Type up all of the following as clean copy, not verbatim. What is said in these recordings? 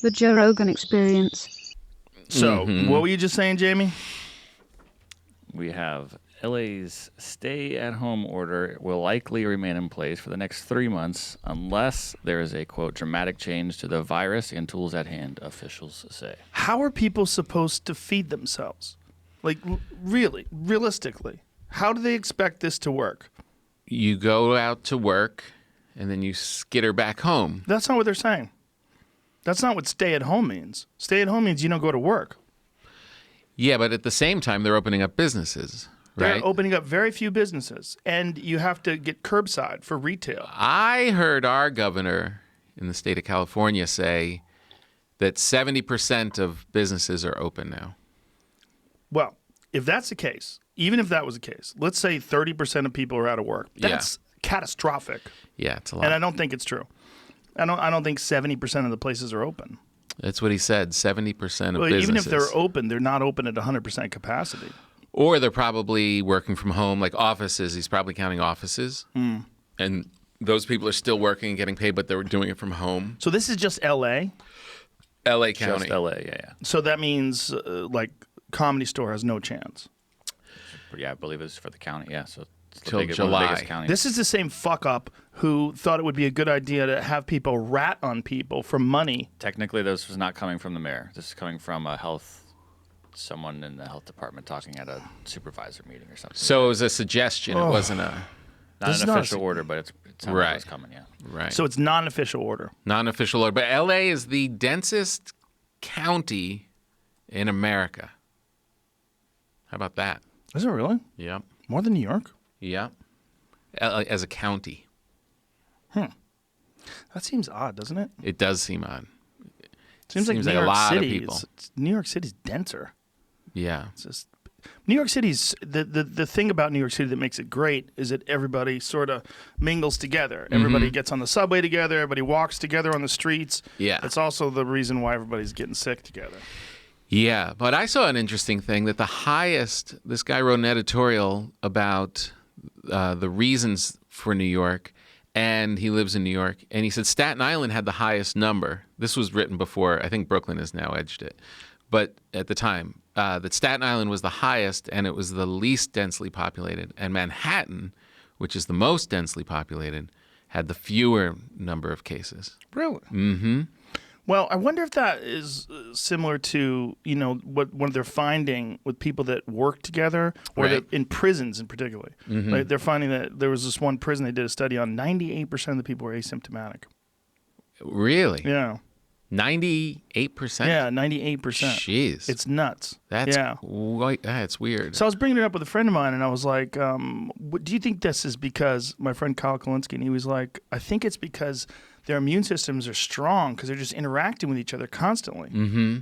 The Joe Rogan Experience. So, what were you just saying, Jamie? We have LA's stay-at-home order will likely remain in place for the next 3 months unless there is a, quote, dramatic change to the virus and tools at hand, officials say. How are people supposed to feed themselves? Like, really, realistically, how do they expect this to work? You go out to work, and then you skitter back home. That's not what they're saying. That's not what stay-at-home means. Stay-at-home means you don't go to work. Yeah, but at the same time, they're opening up businesses, right? They're opening up very few businesses, and you have to get curbside for retail. I heard our governor in the state of California say that 70% of businesses are open now. Well, if that's the case, even if that was the case, let's say 30% of people are out of work. That's catastrophic. Yeah, it's a lot. And I don't think it's true. I don't think 70% of the places are open. That's what he said, 70% of businesses. Even if they're open, they're not open at 100% capacity. Or they're probably working from home, like offices. He's probably counting offices. And those people are still working and getting paid, but they're doing it from home. So this is just L.A.? L.A. County. Just LA, yeah. So that means, like, Comedy Store has no chance. Yeah, I believe it's for the county, yeah. So it's Till one of the July. biggest counties. This is the same fuck-up who thought it would be a good idea to have people rat on people for money. Technically, this was not coming from the mayor. This is coming from someone in the health department talking at a supervisor meeting or something. So it was a suggestion. It wasn't a... Not this is an not a official order, but it sounds like it's coming, yeah. Right. So it's non-official order. Non-official order. But L.A. is the densest county in America. How about that? Is it really? Yep. More than New York? Yep. As a county. That seems odd, doesn't it? It does seem odd. Seems like Seems New like a York lot of City. people. New York City's denser. Yeah. It's just New York City's the thing about New York City that makes it great is that everybody sort of mingles together. Everybody gets on the subway together. Everybody walks together on the streets. Yeah. It's also the reason why everybody's getting sick together. Yeah, but I saw an interesting thing that this guy wrote an editorial about the reasons for New York, and he lives in New York, and he said Staten Island had the highest number. This was written before, I think Brooklyn has now edged it, but at the time, that Staten Island was the highest, and it was the least densely populated, and Manhattan, which is the most densely populated, had the fewer number of cases. Really? Mm-hmm. Well, I wonder if that is similar to, what they're finding with people that work together or Right. in prisons in particular. Like they're finding that there was this one prison they did a study on, 98% of the people were asymptomatic. Really? Yeah. 98%? Yeah, 98%. Jeez. It's nuts. That's yeah. That's weird. So I was bringing it up with a friend of mine, and I was like, do you think this is because, my friend Kyle Kalinsky, and he was like, I think it's because their immune systems are strong because they're just interacting with each other constantly. Mm-hmm.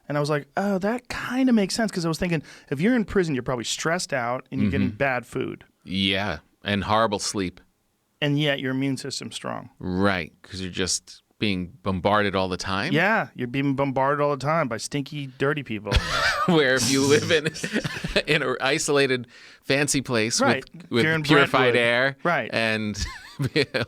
And I was like, oh, that kind of makes sense because I was thinking, if you're in prison, you're probably stressed out and you're getting bad food. Yeah, and horrible sleep. And yet your immune system's strong. Right, because you're just being bombarded all the time. Yeah, you're being bombarded all the time by stinky, dirty people. Where if you live in an isolated, fancy place Right. with You're in purified Brentwood. air, Right. and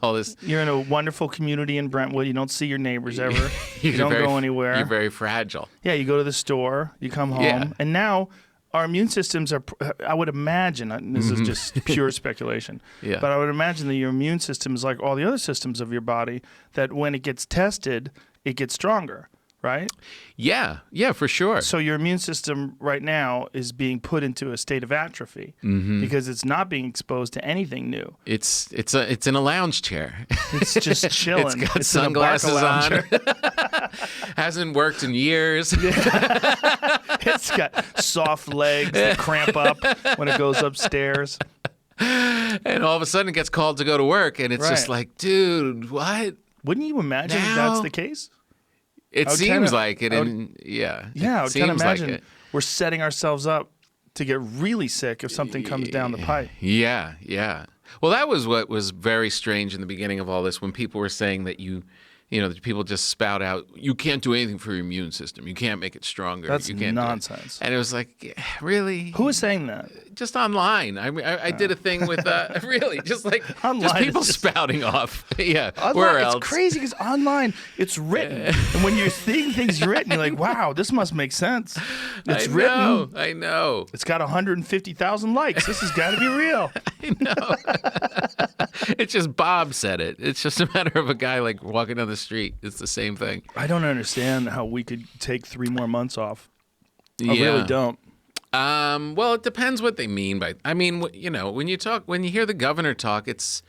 all this, You're in a wonderful community in Brentwood. You don't see your neighbors ever. You you're don't very- go anywhere. You're very fragile. Yeah, you go to the store, you come home, Yeah. and now our immune systems are, I would imagine, this is just pure speculation, Yeah. but I would imagine that your immune system is like all the other systems of your body, that when it gets tested, it gets stronger, right? Yeah, for sure. So your immune system right now is being put into a state of atrophy because it's not being exposed to anything new. It's in a lounge chair. It's just chilling. It's got in a sunglasses Barca on. lounger. Hasn't worked in years. It's got soft legs that cramp up when it goes upstairs. And all of a sudden it gets called to go to work, and it's just Right. like, dude, what? Wouldn't you imagine that Now? that's the case? It I would seems kinda- like it. I would- And yeah, Yeah, I it would kind of seems like imagine it. we're setting ourselves up to get really sick if something comes down the pipe. Yeah. Well, that was what was very strange in the beginning of all this, when people were saying that that people just spout out, you can't do anything for your immune system. You can't make it stronger. That's you can't do it." nonsense. And it was like, yeah, really? Who is saying that? just online. I did a thing with really just like Online just is people just- spouting off. Yeah, Online, where it's else? crazy because online it's written, and when you're seeing things written, you're like, "Wow, this must make sense." It's written. I know. It's got 150,000 likes. This has got to be real. I know. It's just Bob said it. It's just a matter of a guy like walking down the street. It's the same thing. I don't understand how we could take 3 more months off. I Yeah. really don't. Well, it depends what they mean by. I mean, when you hear the governor talk, it's,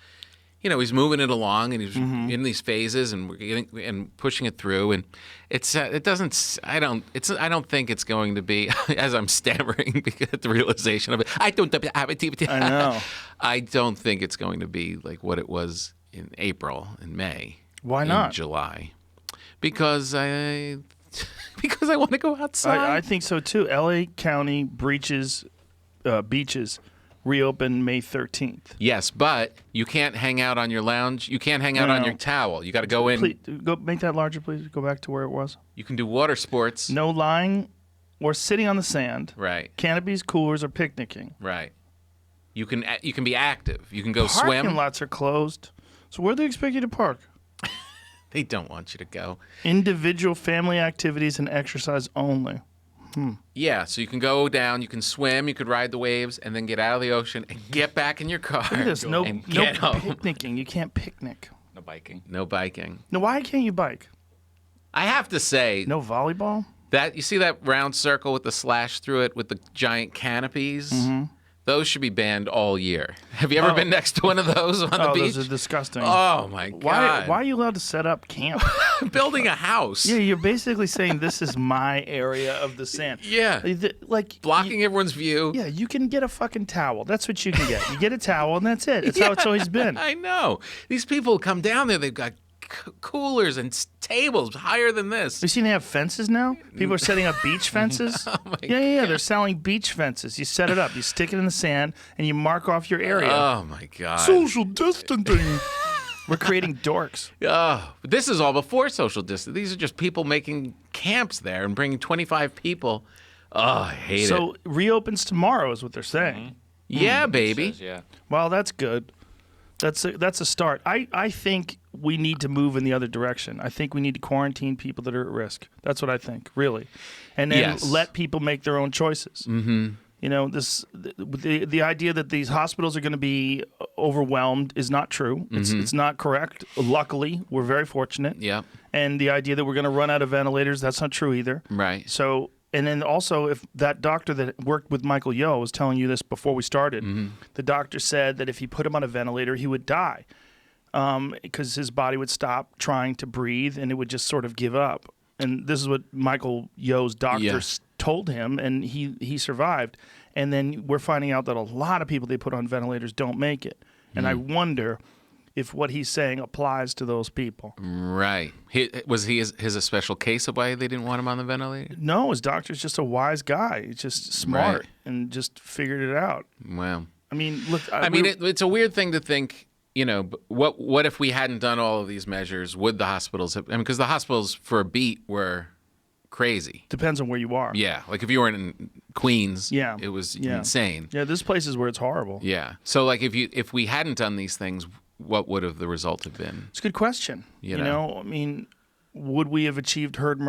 he's moving it along and he's in these phases and we're getting and pushing it through, and it doesn't. I don't think it's going to be as I'm stammering because of the realization of it. I know. I don't think it's going to be like what it was in April and May. Why not? In July, because I want to go outside. I think so too. LA County beaches reopen May 13th. Yes, but you can't hang out on your lounge. You can't hang out on No. your towel. You got to go in. Please, go make that larger, please. Go back to where it was. You can do water sports. No lying or sitting on the sand. Right, Canopies, coolers, or picnicking. right. You can be active. You can go Parking swim. lots are closed. So where do they expect you to park? They don't want you to go. Individual family activities and exercise only. Yeah, so you can go down. You can swim. You could ride the waves, and then get out of the ocean and get back in your car. Look at this. No and get home. picnicking. You can't picnic. No biking. No biking. No, why can't you bike? I have to say No volleyball? that you see that round circle with the slash through it with the giant canopies. Those should be banned all year. Have you ever been next to one of those on the Oh, beach? those are disgusting. Oh my God! Why are you allowed to set up camp? building a house? Yeah, you're basically saying this is my area of the sand. Yeah. Like Blocking everyone's view. Yeah, you can get a fucking towel. That's what you can get. You get a towel and that's it. It's how it's always been. I know. These people come down there. They've got coolers and tables higher than this. You seen they have fences now? People are setting up beach fences. Oh my Yeah. They're selling beach fences. You set it up, you stick it in the sand, and you mark off your area. Oh my God. Social distancing. We're creating dorks. Oh, this is all before social distance. These are just people making camps there and bringing 25 people. Oh, I hate it. So reopens tomorrow is what they're saying. Yeah, baby. Says, yeah. Well, that's good. That's a start. I think we need to move in the other direction. I think we need to quarantine people that are at risk. That's what I think, really, and then Yes. let people make their own choices. Mm-hmm. The idea that these hospitals are going to be overwhelmed is not true. It's not correct. Luckily, we're very fortunate. Yeah. And the idea that we're going to run out of ventilators, that's not true either. Right. So, and then also, if that doctor that worked with Michael Yo was telling you this before we started, the doctor said that if he put him on a ventilator, he would die because his body would stop trying to breathe and it would just sort of give up. And this is what Michael Yo's doctor told him, and he survived. And then we're finding out that a lot of people they put on ventilators don't make it. And I wonder if what he's saying applies to those people. Right. Was his a special case of why they didn't want him on the ventilator? No, his doctor's just a wise guy. He's just smart Right. and just figured it out. Wow. I mean, look. I mean, it's a weird thing to think. What if we hadn't done all of these measures? Would the hospitals have? I mean, because the hospitals for a beat were crazy. depends on where you are. Yeah, like if you were in Queens, Yeah. it was Yeah. insane. Yeah, there's places where it's horrible. Yeah. So like if we hadn't done these things, what would have the result have been? It's a good question. You You know? know, I mean, would we have achieved herd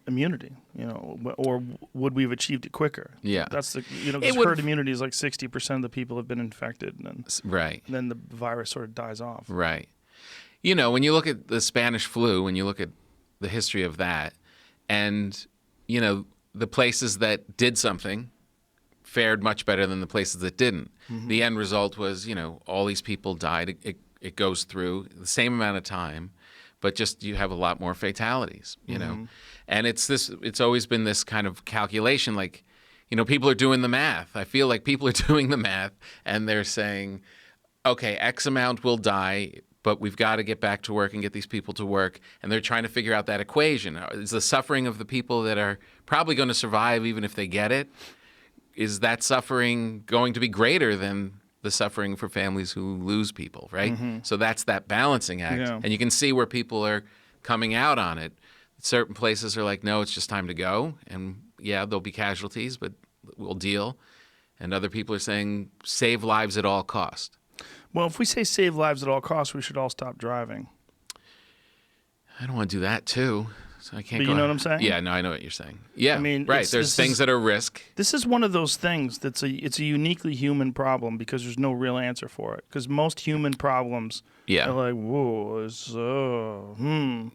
immunity? You know, or would we have achieved it quicker? Yeah. That's the 'cause It would- herd immunity is like 60% of the people have been infected, and Right. then the virus sort of dies off. Right. When you look at the Spanish flu, when you look at the history of that, and the places that did something fared much better than the places that didn't. The end result was, all these people died. It goes through the same amount of time, but just you have a lot more fatalities, And it's always been this kind of calculation, like, people are doing the math. I feel like people are doing the math and they're saying, okay, X amount will die, but we've got to get back to work and get these people to work. And they're trying to figure out that equation. Is the suffering of the people that are probably going to survive even if they get it, is that suffering going to be greater than the suffering for families who lose people, right? So that's that balancing act. Yeah. And you can see where people are coming out on it. Certain places are like, no, it's just time to go. And yeah, there'll be casualties, but we'll deal. and other people are saying save lives at all cost. Well, if we say save lives at all costs, we should all stop driving. I don't want to do that too. So I can't. But you know what I'm saying? Yeah, no, I know what you're saying. Yeah, I mean, right. There's things that are risk. This is one of those things it's a uniquely human problem because there's no real answer for it. Because most human problems Yeah. are like, whoa, so,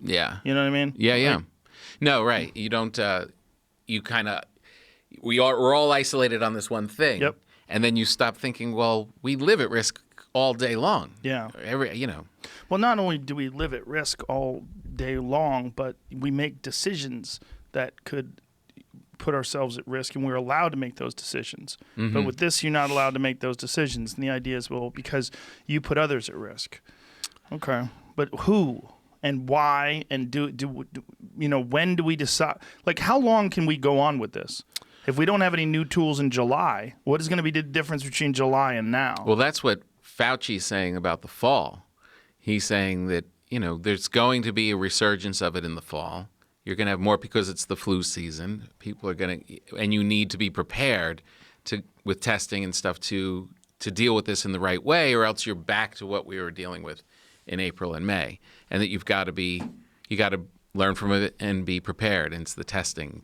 Yeah. You know what I mean? Yeah, yeah. Like, No, right. You don't. You kind of. We're all isolated on this one thing. Yep. And then you stop thinking. Well, we live at risk all day long. Yeah. Well, not only do we live at risk all day long, but we make decisions that could put ourselves at risk, and we're allowed to make those decisions. Mm-hmm. But with this, you're not allowed to make those decisions. And the idea is, well, because you put others at risk. Okay. But who and why and do when do we decide? Like, how long can we go on with this? If we don't have any new tools in July, what is going to be the difference between July and now? Well, that's what Fauci's saying about the fall. He's saying that, there's going to be a resurgence of it in the fall. You're going to have more because it's the flu season. People are going to, and you need to be prepared with testing and stuff to deal with this in the right way, or else you're back to what we were dealing with in April and May. And that you got to learn from it and be prepared. And it's the testing.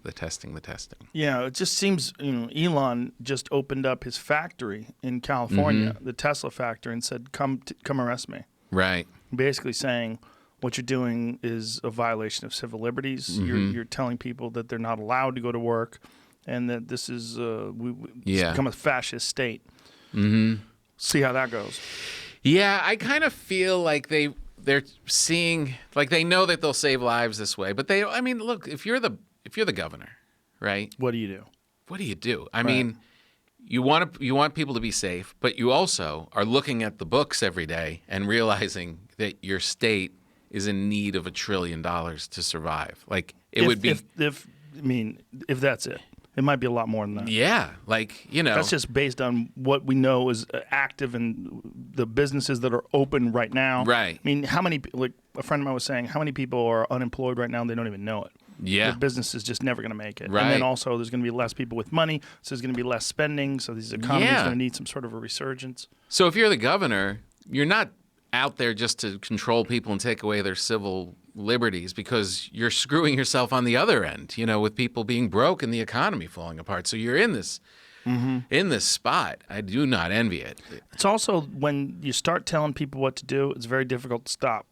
Yeah, it just seems, Elon just opened up his factory in California, the Tesla factory, and said, come arrest me. Right. Basically saying what you're doing is a violation of civil liberties. You're telling people that they're not allowed to go to work, and that this is it's become a fascist state. Mm-hmm. See how that goes. Yeah, I kind of feel like they're seeing, like, they know that they'll save lives this way, but look, if you're the governor, right? What do you do? What do? I mean, you want people to be safe, but you also are looking at the books every day and realizing that your state is in need of $1 trillion to survive. Like, would be if that's it. It might be a lot more than that. Yeah, That's just based on what we know is active in the businesses that are open right now. Right. I mean, how many, like a friend of mine was saying, how many people are unemployed right now and they don't even know it? Yeah. The business is just never going to make it. Right. And then also there's going to be less people with money, so there's going to be less spending, so these economies are going to need some sort of a resurgence. So if you're the governor, you're not out there just to control people and take away their civil liberties, because you're screwing yourself on the other end, with people being broke and the economy falling apart. So you're in this spot. I do not envy it. It's also when you start telling people what to do, it's very difficult to stop.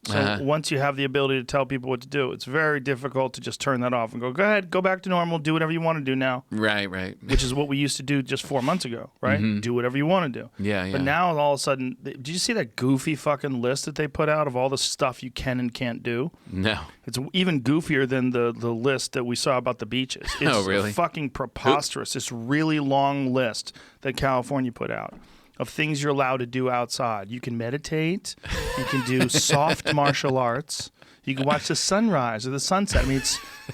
So once you have the ability to tell people what to do, it's very difficult to just turn that off and go ahead, go back to normal, do whatever you want to do now. Right. Which is what we used to do just 4 months ago, right? Mm-hmm. Do whatever you want to do. Yeah. But now all of a sudden, did you see that goofy fucking list that they put out of all the stuff you can and can't do? No. It's even goofier than the list that we saw about the beaches. It's really? Fucking preposterous. This really long list that California put out of things you're allowed to do outside. You can meditate. You can do soft martial arts. You can watch the sunrise or the sunset. I mean,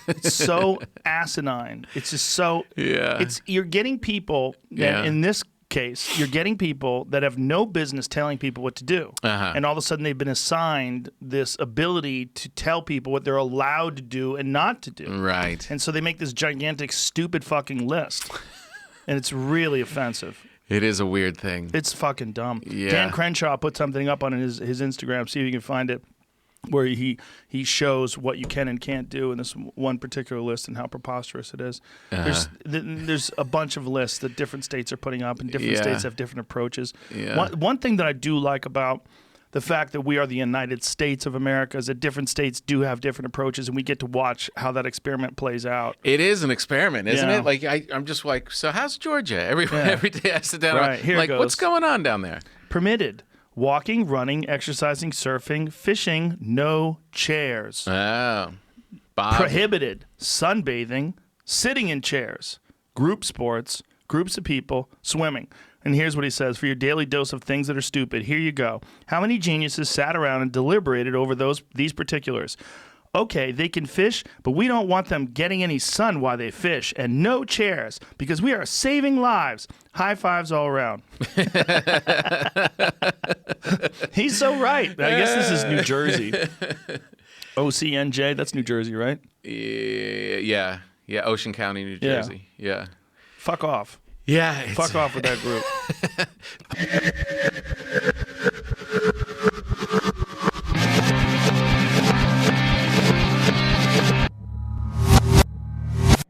it's so asinine. It's just so. Yeah. You're getting people that in this case, you're getting people that have no business telling people what to do, and all of a sudden they've been assigned this ability to tell people what they're allowed to do and not to do. Right. And so they make this gigantic, stupid fucking list, and it's really offensive. It is a weird thing. It's fucking dumb. Yeah. Dan Crenshaw put something up on his Instagram. See if you can find it, where he shows what you can and can't do in this one particular list and how preposterous it is. There's a bunch of lists that different states are putting up, and different states have different approaches. Yeah. One thing that I do like about the fact that we are the United States of America is that different states do have different approaches, and we get to watch how that experiment plays out. It is an experiment, isn't Yeah. it? Like I'm just like, so how's Georgia? Every day I sit down, Right, here it like, goes. what's going on down there? Permitted: walking, running, exercising, surfing, fishing, no chairs. Oh, Bob. Prohibited: sunbathing, sitting in chairs, group sports, groups of people, swimming. And here's what he says: for your daily dose of things that are stupid, here you go. How many geniuses sat around and deliberated over these particulars? Okay, they can fish, but we don't want them getting any sun while they fish, and no chairs, because we are saving lives. High fives all around. He's so right. I guess this is New Jersey. OCNJ, that's New Jersey, right? Yeah, Ocean County, New Jersey. Yeah. Fuck off. Yeah. Fuck off with that group.